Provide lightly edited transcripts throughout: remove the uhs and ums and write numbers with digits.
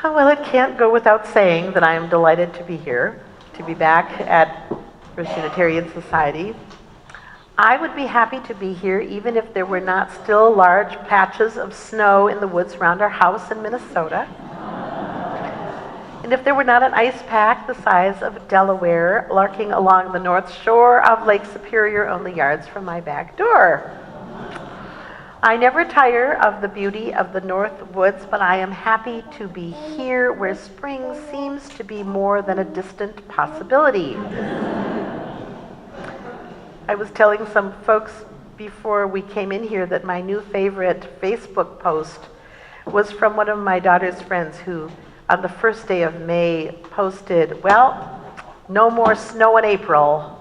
Oh, well, it can't go without saying that I am delighted to be here, to be back at First Unitarian Society. I would be happy to be here even if there were not still large patches of snow in the woods around our house in Minnesota. And if there were not an ice pack the size of Delaware lurking along the north shore of Lake Superior only yards from my back door. I never tire of the beauty of the North Woods, but I am happy to be here where spring seems to be more than a distant possibility. I was telling some folks before we came in here that my new favorite Facebook post was from one of my daughter's friends who, on the first day of May, posted, "Well, no more snow in April."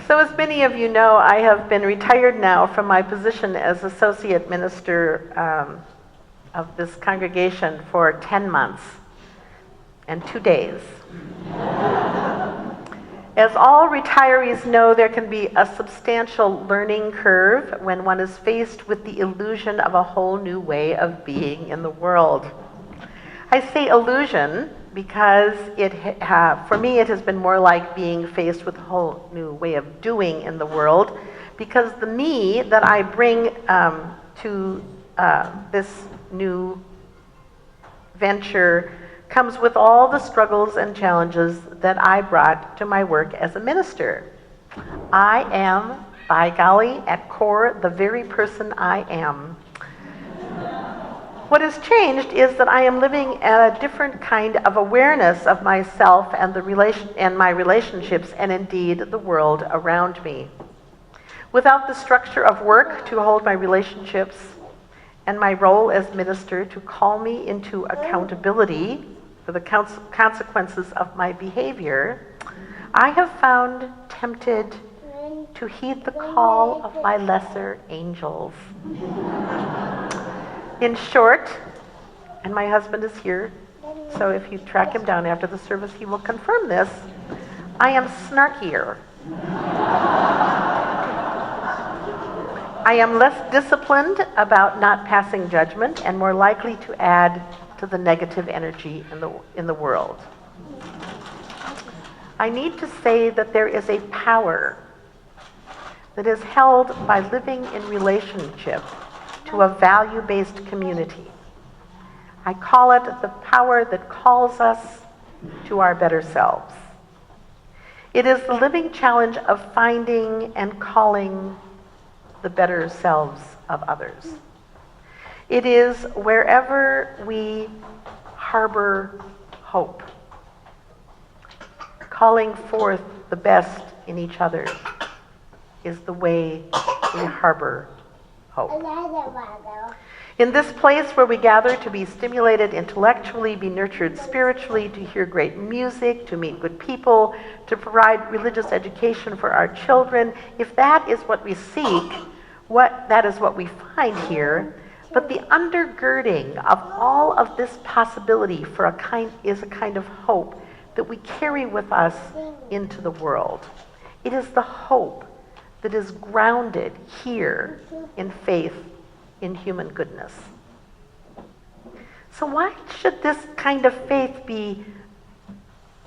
So as many of you know, I have been retired now from my position as associate minister of this congregation for 10 months and 2 days. As all retirees know, there can be a substantial learning curve when one is faced with the illusion of a whole new way of being in the world. I say illusion because for me it has been more like being faced with a whole new way of doing in the world, because the me that I bring to this new venture comes with all the struggles and challenges that I brought to my work as a minister. I am, by golly, at core, the very person I am. What has changed is that I am living at a different kind of awareness of myself and my relationships, and indeed the world around me. Without the structure of work to hold my relationships and my role as minister to call me into accountability for the consequences of my behavior, I have found tempted to heed the call of my lesser angels. In short, and my husband is here, so if you track him down after the service, he will confirm this, I am snarkier. I am less disciplined about not passing judgment and more likely to add to the negative energy in the world. I need to say that there is a power that is held by living in relationship to a value-based community. I call it the power that calls us to our better selves. It is the living challenge of finding and calling the better selves of others. It is wherever we harbor hope, calling forth the best in each other is the way we harbor hope. In this place where we gather to be stimulated intellectually, be nurtured spiritually, to hear great music, to meet good people, to provide religious education for our children, if that is what we seek, that is what we find here. But the undergirding of all of this possibility is a kind of hope that we carry with us into the world. It is the hope that is grounded here in faith in human goodness. So why should this kind of faith be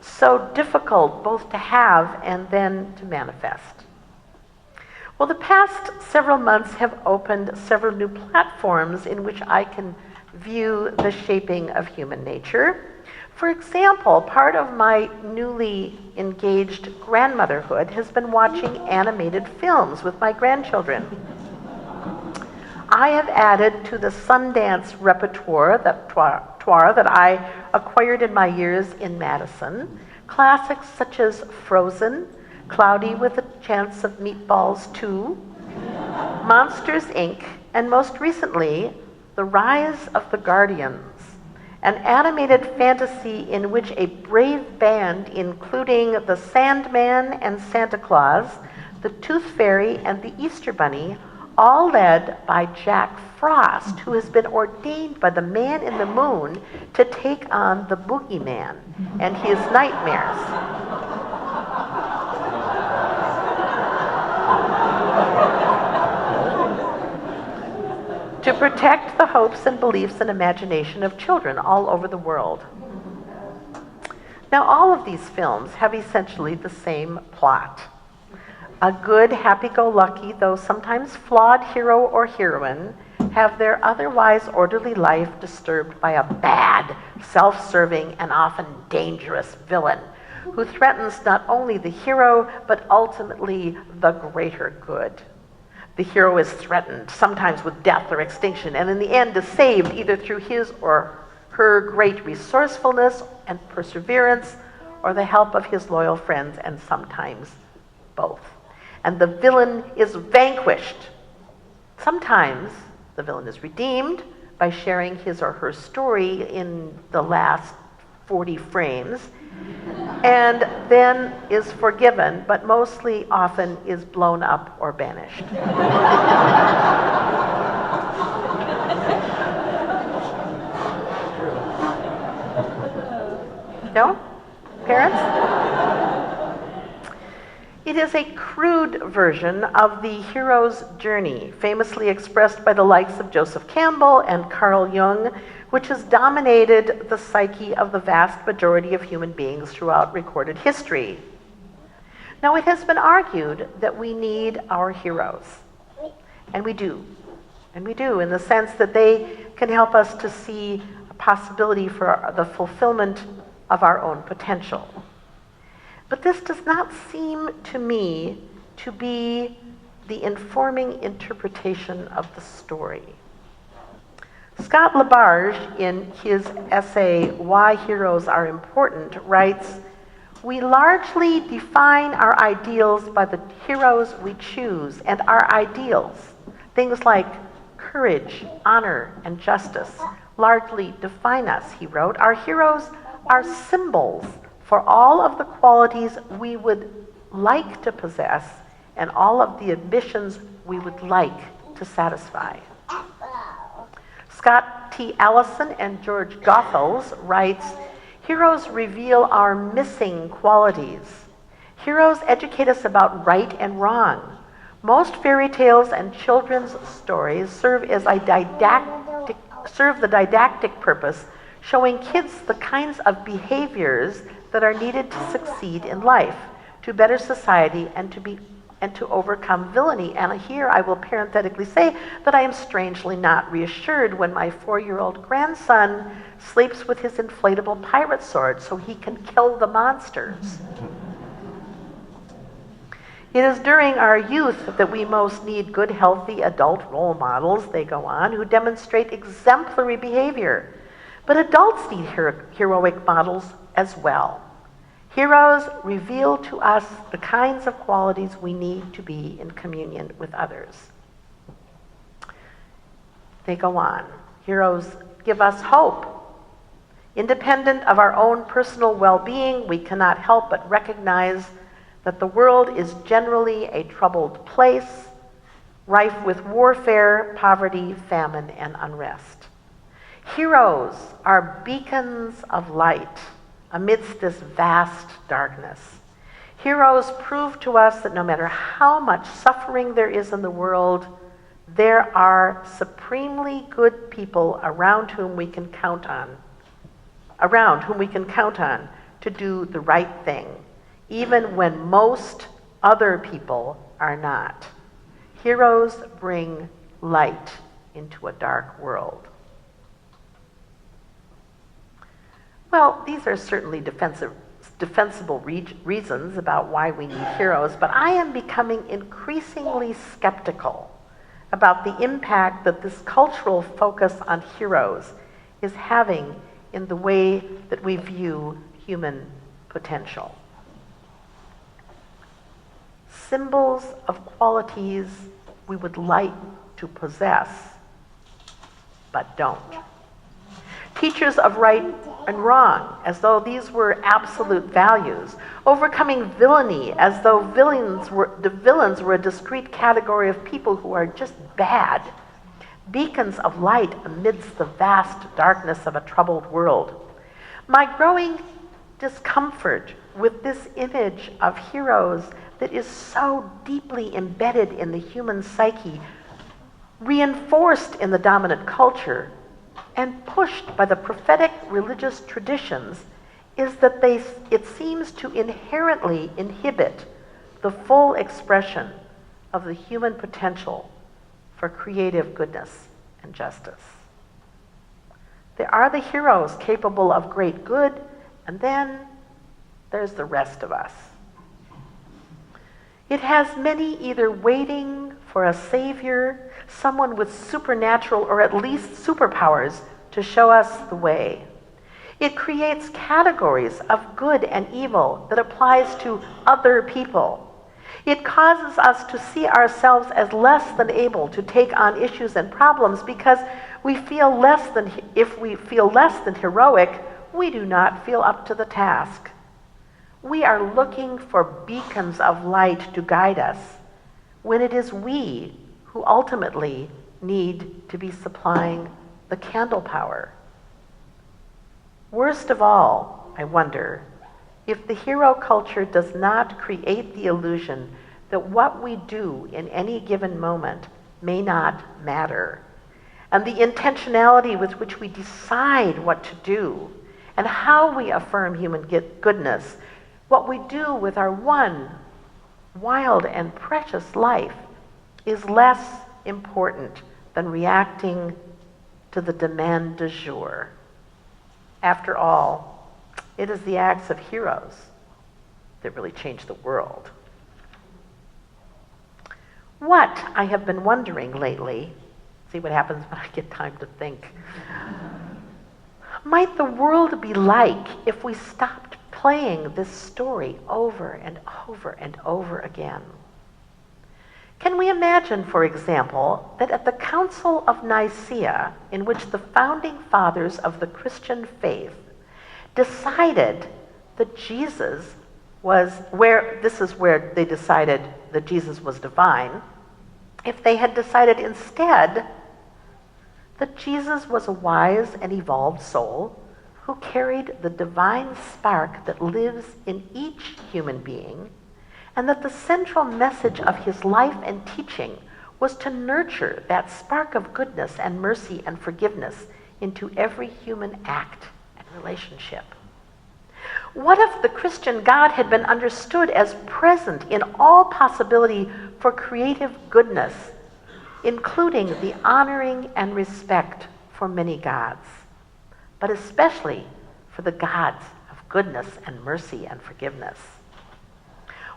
so difficult both to have and then to manifest? Well, the past several months have opened several new platforms in which I can view the shaping of human nature. For example, part of my newly engaged grandmotherhood has been watching animated films with my grandchildren. I have added to the Sundance repertoire that I acquired in my years in Madison classics such as Frozen, Cloudy with a Chance of Meatballs 2, Monsters, Inc., and most recently, The Rise of the Guardians, an animated fantasy in which a brave band, including the Sandman and Santa Claus, the Tooth Fairy, and the Easter Bunny, all led by Jack Frost, who has been ordained by the Man in the Moon to take on the Boogeyman and his nightmares. to protect the hopes and beliefs and imagination of children all over the world. Now, all of these films have essentially the same plot. A good, happy-go-lucky, though sometimes flawed hero or heroine have their otherwise orderly life disturbed by a bad, self-serving, and often dangerous villain who threatens not only the hero, but ultimately the greater good. The hero is threatened, sometimes with death or extinction, and in the end is saved either through his or her great resourcefulness and perseverance, or the help of his loyal friends, and sometimes both. And the villain is vanquished. Sometimes the villain is redeemed by sharing his or her story in the last 40 frames, and then is forgiven, but mostly often is blown up or banished. No? Parents? It is a crude version of the hero's journey, famously expressed by the likes of Joseph Campbell and Carl Jung, which has dominated the psyche of the vast majority of human beings throughout recorded history. Now, it has been argued that we need our heroes, and we do. And we do, in the sense that they can help us to see a possibility for the fulfillment of our own potential. But this does not seem to me to be the informing interpretation of the story. Scott LaBarge, in his essay, Why Heroes Are Important, writes, "We largely define our ideals by the heroes we choose, and our ideals, things like courage, honor, and justice, largely define us," he wrote. "Our heroes are symbols for all of the qualities we would like to possess and all of the ambitions we would like to satisfy." Scott T. Allison and George Goethals writes, "Heroes reveal our missing qualities. Heroes educate us about right and wrong. Most fairy tales and children's stories serve the didactic purpose, showing kids the kinds of behaviors that are needed to succeed in life, to better society, and to overcome villainy." And here I will parenthetically say that I am strangely not reassured when my 4-year-old grandson sleeps with his inflatable pirate sword so he can kill the monsters. It is during our youth that we most need good, healthy adult role models, they go on, who demonstrate exemplary behavior. But adults need heroic models as well. Heroes reveal to us the kinds of qualities we need to be in communion with others. They go on. Heroes give us hope. Independent of our own personal well-being, we cannot help but recognize that the world is generally a troubled place, rife with warfare, poverty, famine, and unrest. Heroes are beacons of light amidst this vast darkness. Heroes prove to us that no matter how much suffering there is in the world, there are supremely good people around whom we can count on to do the right thing, even when most other people are not. Heroes bring light into a dark world. Well, these are certainly defensible reasons about why we need heroes, but I am becoming increasingly skeptical about the impact that this cultural focus on heroes is having in the way that we view human potential. Symbols of qualities we would like to possess, but don't. Teachers of right and wrong, as though these were absolute values. Overcoming villainy, as though the villains were a discrete category of people who are just bad. Beacons of light amidst the vast darkness of a troubled world. My growing discomfort with this image of heroes that is so deeply embedded in the human psyche reinforced in the dominant culture and pushed by the prophetic religious traditions, is that it seems to inherently inhibit the full expression of the human potential for creative goodness and justice. There are the heroes capable of great good, and then there's the rest of us. It has many either waiting for a savior, someone with supernatural or at least superpowers to show us the way. It creates categories of good and evil that applies to other people. It causes us to see ourselves as less than able to take on issues and problems because if we feel less than heroic, we do not feel up to the task. We are looking for beacons of light to guide us when it is we who ultimately need to be supplying the candle power. Worst of all, I wonder, if the hero culture does not create the illusion that what we do in any given moment may not matter, and the intentionality with which we decide what to do and how we affirm human goodness, what we do with our one wild and precious life, is less important than reacting to the demand du jour. After all, it is the acts of heroes that really change the world. What I have been wondering lately, see what happens when I get time to think, might the world be like if we stopped playing this story over and over and over again? Can we imagine, for example, that at the Council of Nicaea, in which the founding fathers of the Christian faith decided that Jesus was this is where they decided that Jesus was divine, if they had decided instead that Jesus was a wise and evolved soul who carried the divine spark that lives in each human being, and that the central message of his life and teaching was to nurture that spark of goodness and mercy and forgiveness into every human act and relationship. What if the Christian God had been understood as present in all possibility for creative goodness, including the honoring and respect for many gods, but especially for the gods of goodness and mercy and forgiveness?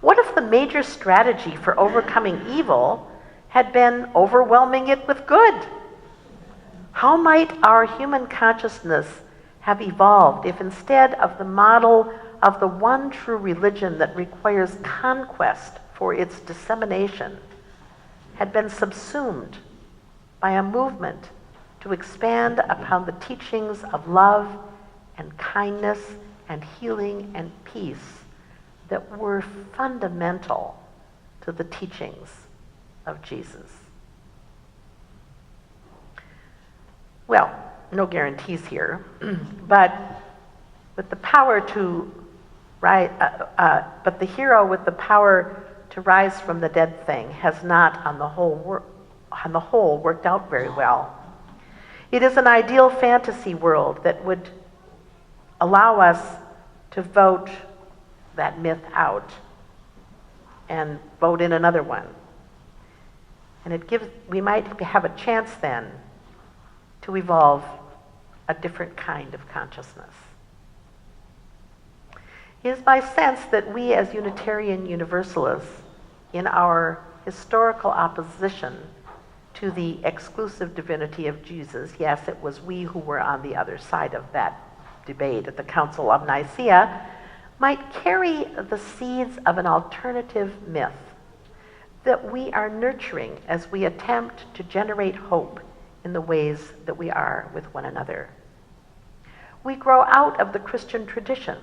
What if the major strategy for overcoming evil had been overwhelming it with good? How might our human consciousness have evolved if instead of the model of the one true religion that requires conquest for its dissemination had been subsumed by a movement to expand upon the teachings of love and kindness and healing and peace that were fundamental to the teachings of Jesus? Well, no guarantees here, but with the power to but the hero with the power to rise from the dead thing has not, on the whole, worked out very well. It is an ideal fantasy world that would allow us to vote that myth out and vote in another one. And we might have a chance then to evolve a different kind of consciousness. It is my sense that we as Unitarian Universalists, in our historical opposition to the exclusive divinity of Jesus, yes, it was we who were on the other side of that debate at the Council of Nicaea, might carry the seeds of an alternative myth that we are nurturing as we attempt to generate hope in the ways that we are with one another. We grow out of the Christian tradition,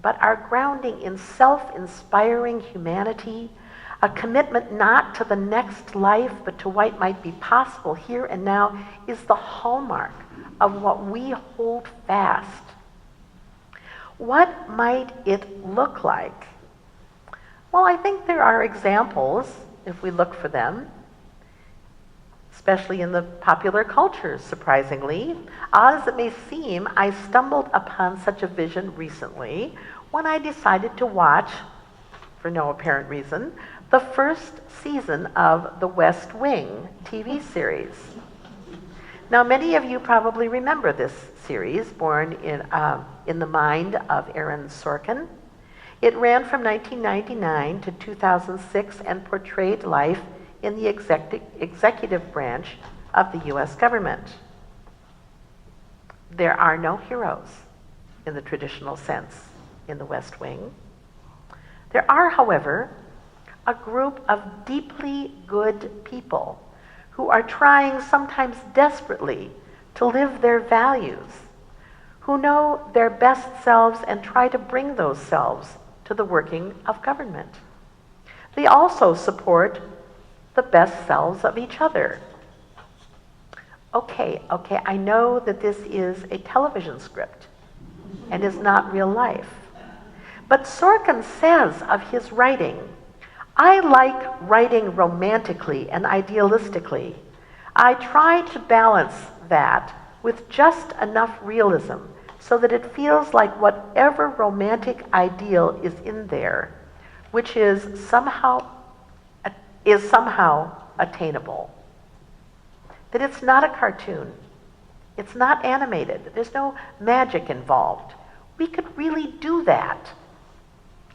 but our grounding in self-inspiring humanity, a commitment not to the next life, but to what might be possible here and now, is the hallmark of what we hold fast. What might it look like? Well, I think there are examples, if we look for them, especially in the popular culture, surprisingly. Odd as it may seem, I stumbled upon such a vision recently when I decided to watch, for no apparent reason, the first season of The West Wing TV series. Now, many of you probably remember this series, born in the mind of Aaron Sorkin. It ran from 1999 to 2006 and portrayed life in the executive branch of the U.S. government. There are no heroes in the traditional sense in the West Wing. There are, however, a group of deeply good people who are trying, sometimes desperately, to live their values, who know their best selves and try to bring those selves to the working of government. They also support the best selves of each other. Okay, I know that this is a television script and is not real life. But Sorkin says of his writing, I like writing romantically and idealistically. I try to balance that with just enough realism so that it feels like whatever romantic ideal is in there, which is somehow attainable. That it's not a cartoon. It's not animated. There's no magic involved. We could really do that.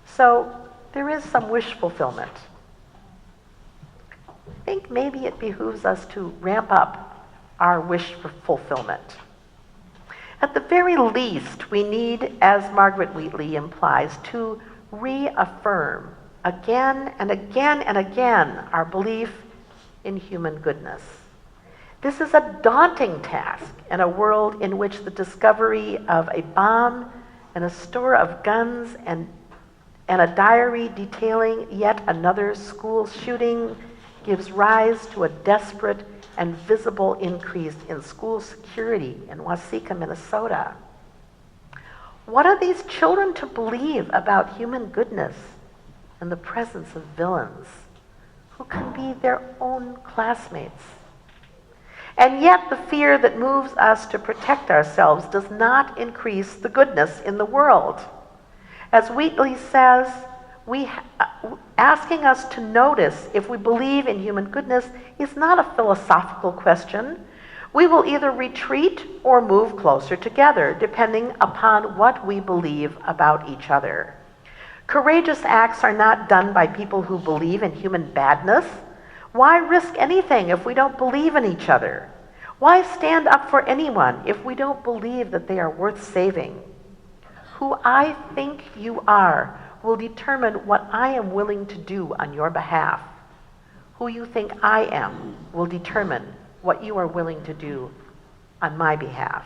So there is some wish fulfillment. I think maybe it behooves us to ramp up our wish for fulfillment. At the very least, we need, as Margaret Wheatley implies, to reaffirm again and again and again our belief in human goodness. This is a daunting task in a world in which the discovery of a bomb and a store of guns and a diary detailing yet another school shooting gives rise to a desperate and visible increase in school security in Waseca, Minnesota. What are these children to believe about human goodness in the presence of villains who can be their own classmates? And yet the fear that moves us to protect ourselves does not increase the goodness in the world. As Wheatley says, asking us to notice if we believe in human goodness is not a philosophical question. We will either retreat or move closer together, depending upon what we believe about each other. Courageous acts are not done by people who believe in human badness. Why risk anything if we don't believe in each other? Why stand up for anyone if we don't believe that they are worth saving? Who I think you are will determine what I am willing to do on your behalf. Who you think I am will determine what you are willing to do on my behalf.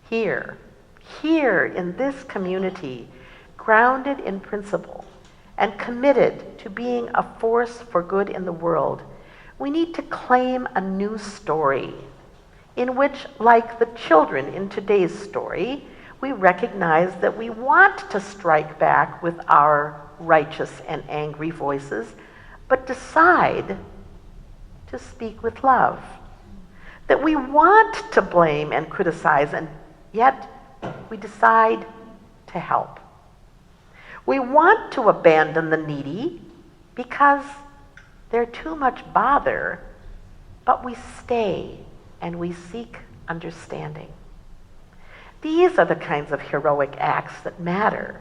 Here in this community, grounded in principle and committed to being a force for good in the world, we need to claim a new story in which, like the children in today's story, we recognize that we want to strike back with our righteous and angry voices, but decide to speak with love. That we want to blame and criticize, and yet we decide to help. We want to abandon the needy because they're too much bother, but we stay and we seek understanding. These are the kinds of heroic acts that matter.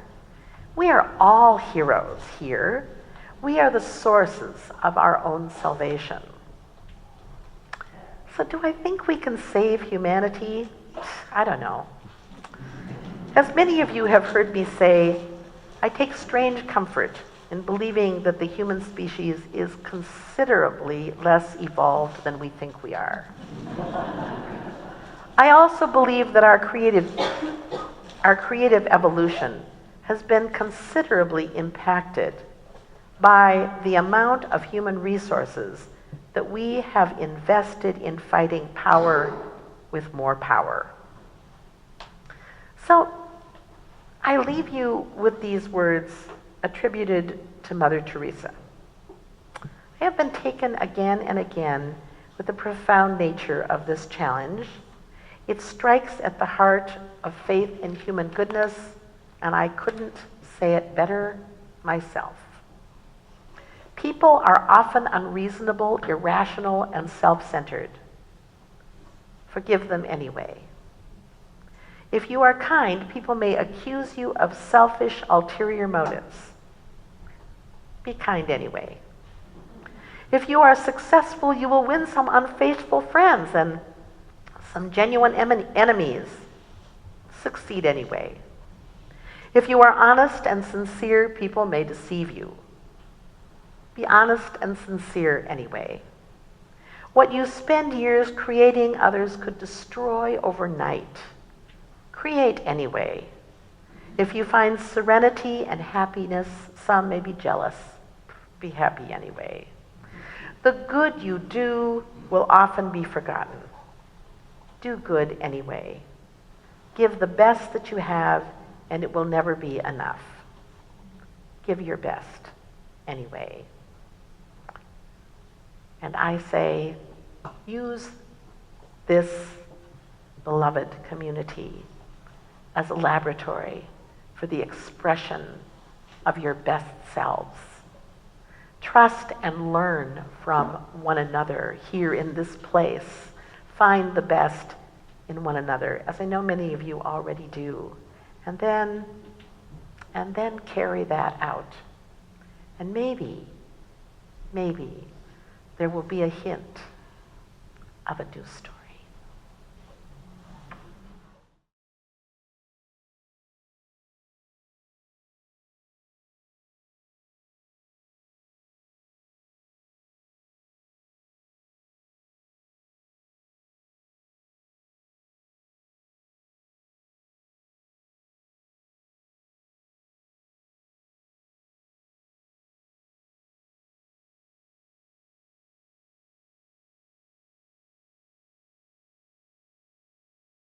We are all heroes here. We are the sources of our own salvation. So do I think we can save humanity? I don't know. As many of you have heard me say, I take strange comfort in believing that the human species is considerably less evolved than we think we are. I also believe that our creative evolution has been considerably impacted by the amount of human resources that we have invested in fighting power with more power. So I leave you with these words attributed to Mother Teresa. I have been taken again and again with the profound nature of this challenge. It strikes at the heart of faith in human goodness, and I couldn't say it better myself. People are often unreasonable, irrational, and self-centered. Forgive them anyway. If you are kind, people may accuse you of selfish, ulterior motives. Be kind anyway. If you are successful, you will win some unfaithful friends and some genuine enemies. Succeed anyway. If you are honest and sincere, people may deceive you. Be honest and sincere anyway. What you spend years creating, others could destroy overnight. Create anyway. If you find serenity and happiness, some may be jealous. Be happy anyway. The good you do will often be forgotten. Do good anyway. Give the best that you have, and it will never be enough. Give your best anyway. And I say, use this beloved community as a laboratory for the expression of your best selves. Trust and learn from one another here in this place. Find the best in one another, as I know many of you already do. And then carry that out. And maybe there will be a hint of a new story.